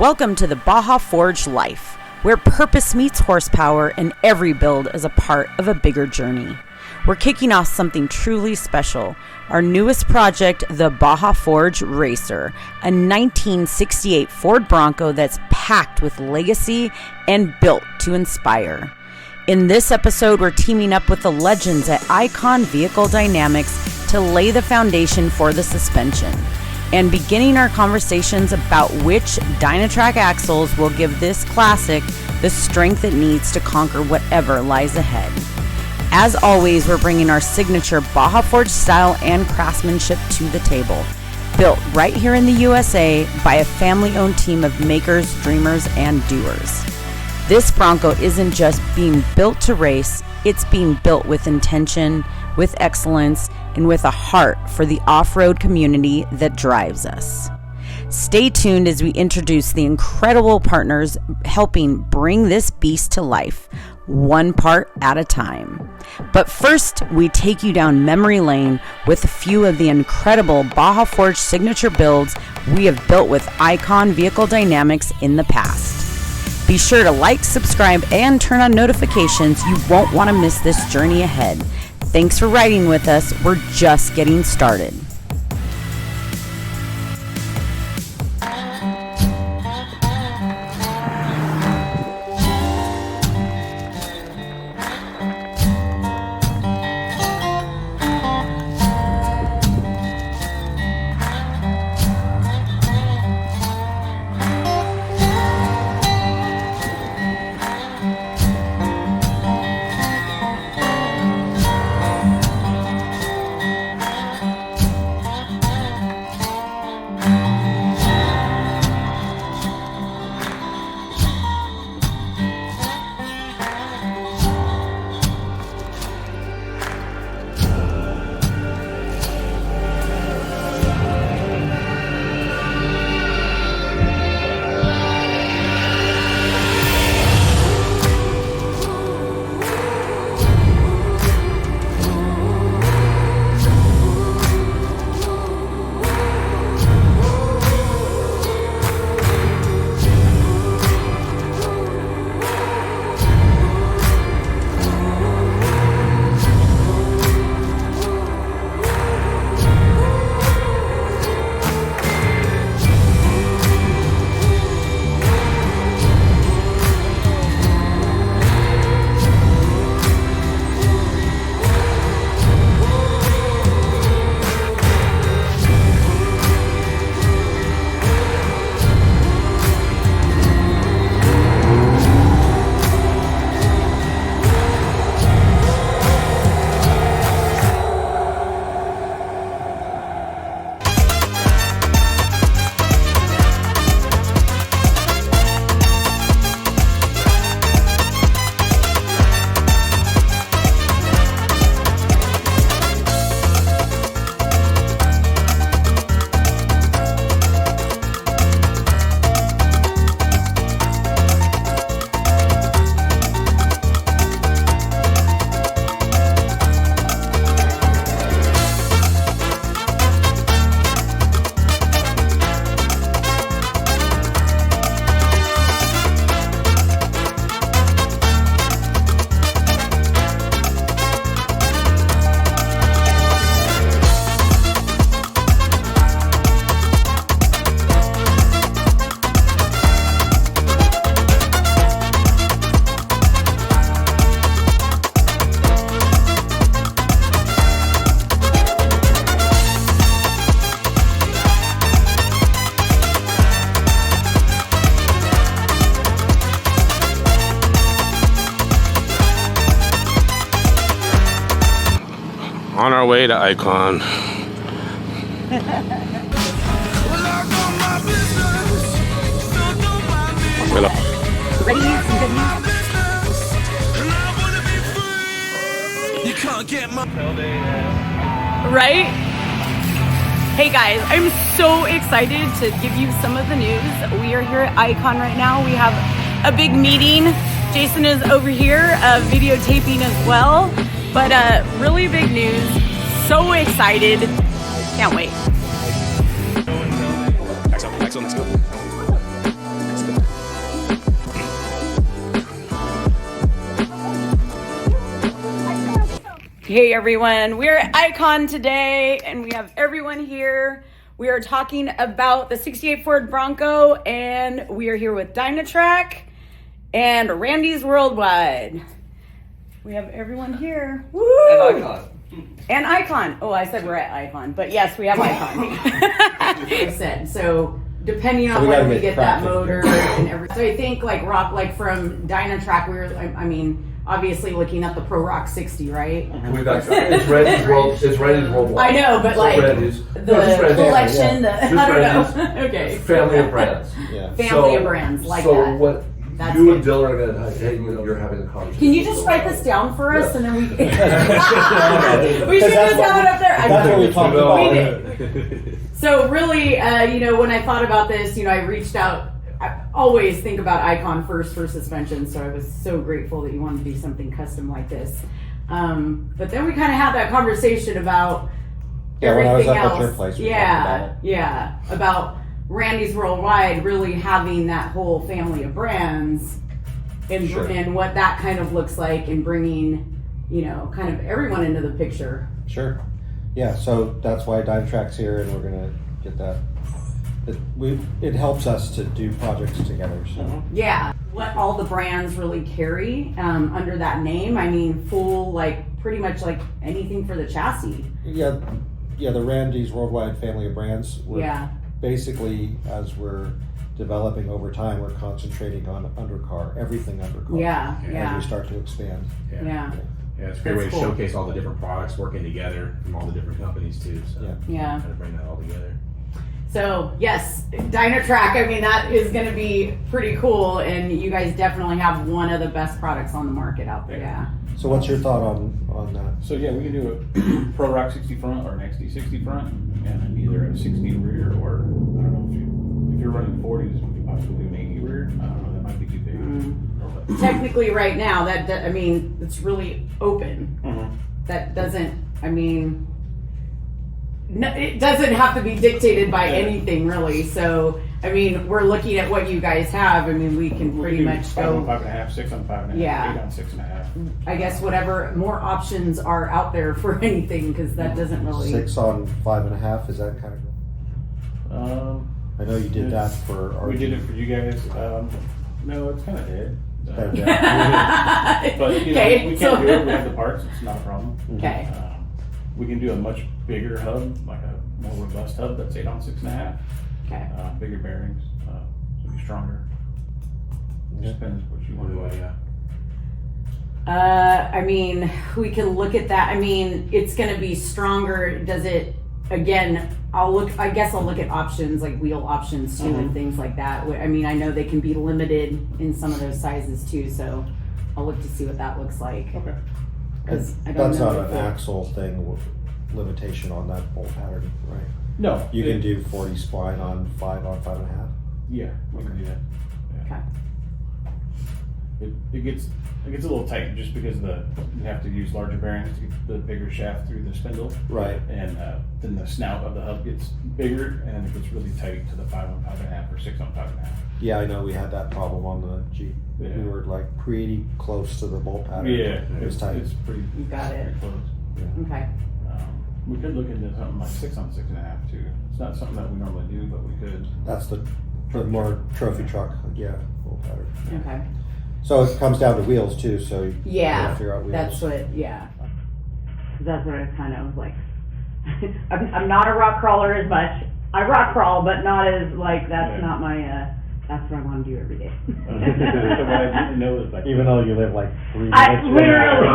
Welcome to the Baja Forged life, where purpose meets horsepower and every build is a part of a bigger journey. We're kicking off something truly special, our newest project, the Baja Forged Racer, a 1968 Ford Bronco that's packed with legacy and built to inspire. In this episode, we're teaming up with the legends at Icon Vehicle Dynamics to lay the foundation for the suspension, and beginning our conversations about which Dynatrac axles will give this classic the strength it needs to conquer whatever lies ahead. As always, we're bringing our signature Baja Forged style and craftsmanship to the table. Built right here in the USA by a family-owned team of makers, dreamers, and doers. This Bronco isn't just being built to race, it's being built with intention, with excellence, and with a heart for the off-road community that drives us. Stay tuned as we introduce the incredible partners helping bring this beast to life, one part at a time. But first, we take you down memory lane with a few of the incredible Baja Forged signature builds we have built with Icon Vehicle Dynamics in the past. Be sure to like, subscribe, and turn on notifications. You won't want to miss this journey ahead. Thanks for riding with us. We're just getting started. On our way to Icon. Ready? Some good news? Right? Hey guys, I'm so excited to give you some of the news. We are here at Icon right now. We have a big meeting. Jason is over here videotaping as well. But really big news. So excited. Can't wait. Excellent, let's go. Hey everyone, we're at Icon today and we have everyone here. We are talking about the 68 Ford Bronco and we are here with Dynatrac and Randy's Worldwide. We have everyone here. Woo! And Icon. And Icon. Oh, I said we're at Icon, but yes, we have Icon. I said, so depending on when we get that motor and everything. So I think like from Dynatrac, obviously looking at the Pro Rock 60, right? We've got it's Randy's worldwide. I know, but like Randy's, the collection, I don't know. Okay. Family of brands. Yeah. Family of brands like so that. So what that's you good. and Dylan are going to, you're having a conversation. Can you just write this down for us and then we can... we should just have it up there. That's what we talked about. So really, when I thought about this, I reached out. I always think about Icon first for suspension, so I was so grateful that you wanted to do something custom like this. But then we kind of had that conversation about everything else. About Randy's Worldwide really having that whole family of brands and what that kind of looks like and bringing, kind of everyone into the picture. Sure. Yeah, so that's why Dynatrac's here and we're going to get that. It helps us to do projects together. So. Yeah, what all the brands really carry under that name. I mean, full, pretty much like anything for the chassis. Yeah, the Randy's Worldwide family of brands. Basically, as we're developing over time, we're concentrating on undercar, everything undercar. Yeah. As we start to expand. Yeah, it's a great way to showcase all the different products working together from all the different companies too. So yeah. Kind of bring that all together. So yes, Dynatrac, that is going to be pretty cool, and you guys definitely have one of the best products on the market out there. Yeah. So what's your thought on that? So yeah, we can do a Pro Rock 60 front or an XD60 front, and either a 60 rear or, I don't know, if you're running 40s, we could possibly do an 80 rear. I don't know, that might be too big. Technically right now, it's really open. That doesn't, it doesn't have to be dictated by anything really. So, we're looking at what you guys have. We can pretty much go 5 on 5.5, 6 on 5.5, 8 on 6.5. I guess whatever more options are out there for anything, because that doesn't really 6 on 5.5. Is that kind of? I know you did that for. We did it for you guys. No, it's kind of dead. But we can't do it. We have the parts. It's not a problem. Okay. We can do a much bigger hub, like a more robust hub that's 8 on 6.5. Okay. Bigger bearings, so be stronger. Just depends what you want to do. We can look at that. It's going to be stronger. Does it? Again, I guess I'll look at options like wheel options too and things like that. I know they can be limited in some of those sizes too, so I'll look to see what that looks like. Okay. That's not an axle thing limitation on that bolt pattern, right? No. You can do 40 spline on 5 on 5.5. Yeah, we can do that. Yeah. Okay. It gets a little tight just because you have to use larger bearings to get the bigger shaft through the spindle. Right. And then the snout of the hub gets bigger and it gets really tight to the 5 on 5.5 or 6 on 5.5. Yeah, I know we had that problem on the Jeep. Yeah. We were pretty close to the bolt pattern. Yeah, it was tight. It's pretty. You got it. Pretty close. Yeah. Okay. We could look into something like 6 on 6.5 too. It's not something that we normally do, but we could. That's the more trophy truck, bolt pattern. Okay. So it comes down to wheels too. So you gotta figure out wheels. That's what. That's what I kind of like. I'm not a rock crawler as much. I rock crawl, but not as that's not my. That's what I want to do every day. So what I didn't know is even though you live 3 minutes. Literally,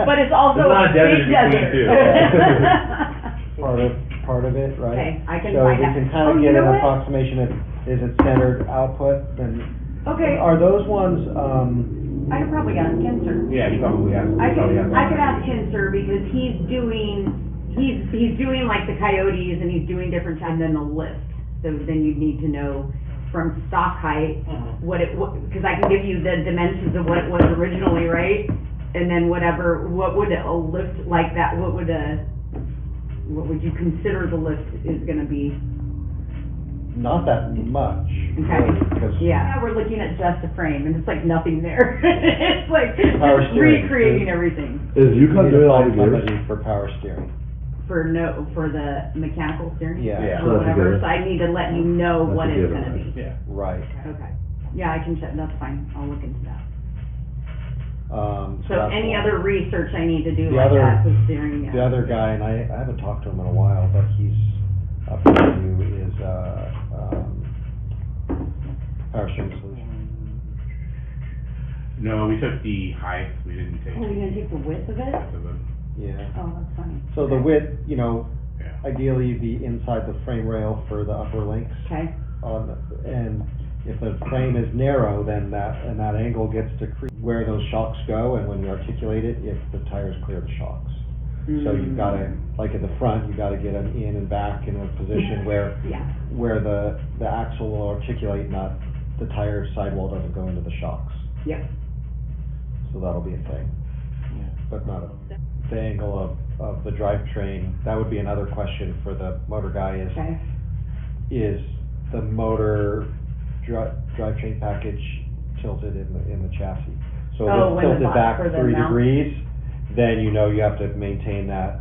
but it's also a big desert. part of it, right? Okay, I can. So we can kind of get an approximation of is it centered output? Then are those ones? I could probably ask Kinser. Yeah, he probably has. I could ask Kinser because he's doing like the Coyotes and he's doing different and then the lift. So then you'd need to know from stock height because I can give you the dimensions of what it was originally, right? And then what would a lift like that? What would you consider the lift is going to be? not that much. Okay. Because Yeah, we're looking at just a frame, and it's like nothing there. It's like Power just steering. recreating everything. Is you UConn need to doing all the find gears? somebody for power steering. For the mechanical steering? Yeah. Yeah. Or So that's a whatever, given. so I need to let you know That's what a it's given, gonna right? be. Yeah. Right. Okay. Yeah, I can check, that's fine, I'll look into that. So that's any one. other research I need to do The like other- that, the steering, yeah. The other guy, and I haven't talked to him in a while, but he's up for you, is Power Steering Solution. No, we took the height, we didn't take Oh, we didn't take the width of it? the of them. Yeah. Oh, that's funny. So the width, you know, Yeah. ideally be inside the frame rail for the upper links. Okay, And if the frame is narrow, then that angle gets to where those shocks go, and when you articulate it, if the tires clear the shocks. So you've gotta, like at the front, you gotta get them in and back in a position where yeah, the axle will articulate, not the tire sidewall doesn't go into the shocks. yep. So that'll be a thing. Yeah. But not the angle of the drivetrain. That would be another question for the motor guy Okay, is the motor drivetrain package tilted in the chassis? So if Oh, it's when the tilted back for the 3 mount? degrees, then you know you have to maintain that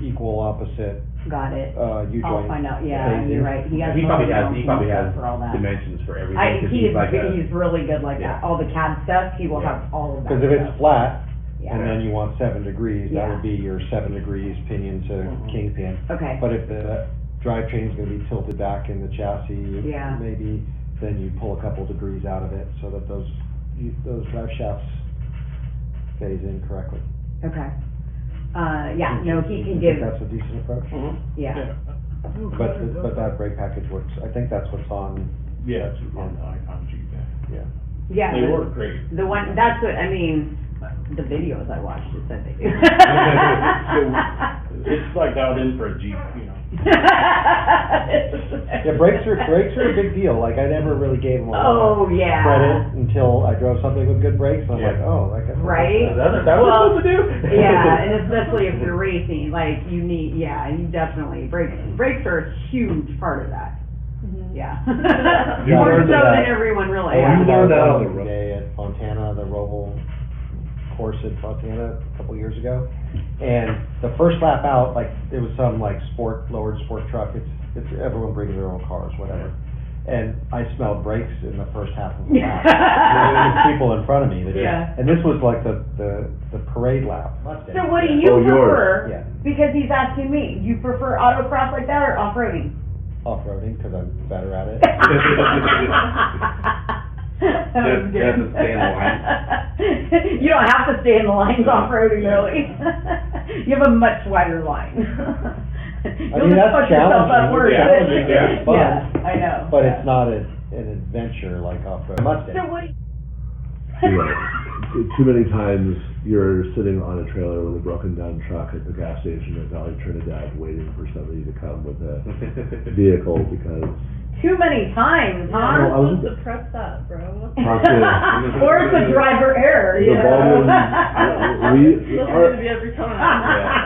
equal opposite got it. U-joint. I'll find out, yeah, phasing. you're right, he has. He probably motor has, he probably has stuff for all that. dimensions for everything, 'cause He's like a, he's really good like Yeah. that, all the CAD stuff, he will Yeah. have all of that. Cause if it's stuff. flat, Yeah. and then you want 7 degrees, that Yeah. would be your 7 degrees pinion to kingpin. Okay, But if the drivetrain's gonna be tilted back in the chassis, Yeah. maybe, then you pull a couple degrees out of it so that those drive shafts phase in correctly. okay. Yeah, no, he You can think give, that's a decent approach? yeah, But that brake package works, I think that's what's on, Yeah, it's on the icon sheet there. yeah. yeah. They the- work great. The one, that's what, I mean, the videos I watched, it said they do. It's like out in for a Jeep, you know. Yeah, brakes are a big deal, like, I never really gave them a lot Oh, of yeah. credit until I drove something with good brakes, and I'm like, Yeah. oh, I guess. Right? That's what we're supposed to do? Yeah, and especially if you're racing, like, you need, yeah, you definitely, brakes are a huge part of that. Yeah. You More learned so that. than everyone I realizes. learned that Yeah. on the day at Fontana, the Roval course at Fontana a couple years ago. And the first lap out, like, it was some like lowered sport truck, it's everyone brings their own cars, whatever. And I smelled brakes in the first half of the lap. There were people in front of me that did. Yeah. And this was like the parade lap. So what do you Oh, yours. prefer? Yeah, Because he's asking me, you prefer autocross like that or off-roading? off-roading, because I'm better at it. I'm You have to stay in the kidding. You don't have to stay in the lines off-roading, really. You have a much wider line. You'll mean, just that's push yourself challenging. upward. It's challenging, yeah, it's fun. Yeah, I know. But it's not an adventure like off-road. Mustang. So what do you? Too many times you're sitting on a trailer with a broken down truck at the gas station at Valley Trinidad waiting for somebody to come with a vehicle because Too many times, No, huh? I was- supposed to prep that, bro. Talk to- Or it's a driver error, The you know? Baldwin, we Supposed our to be every time.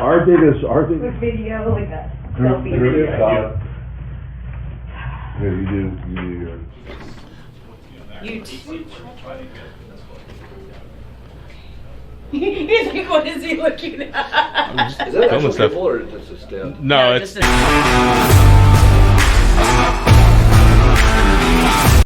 our biggest With video, like a selfie video. Here, you do your. He's like, what is he looking at? Is that Filming actual stuff. people or just a stand? No, it's just a-